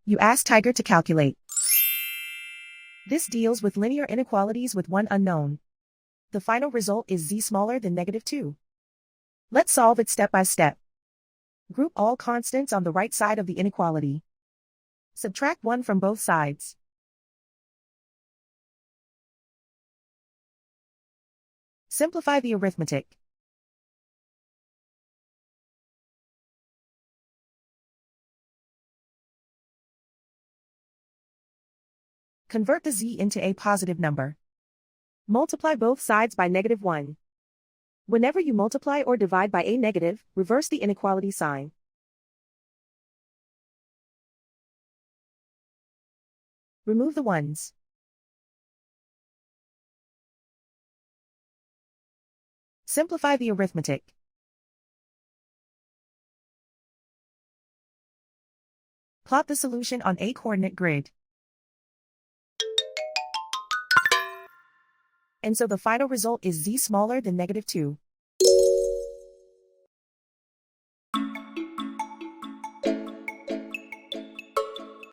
You ask Tiger to calculate. This deals with linear inequalities with one unknown. The final result is z smaller than -2. Let's solve it step by step. Group all constants on the right side of the inequality. Subtract 1 from both sides. Simplify the arithmetic. Convert the z into a positive number. Multiply both sides by -1. Whenever you multiply or divide by a negative, reverse the inequality sign. Remove the ones. Simplify the arithmetic. Plot the solution on a coordinate grid. And so the final result is z smaller than -2.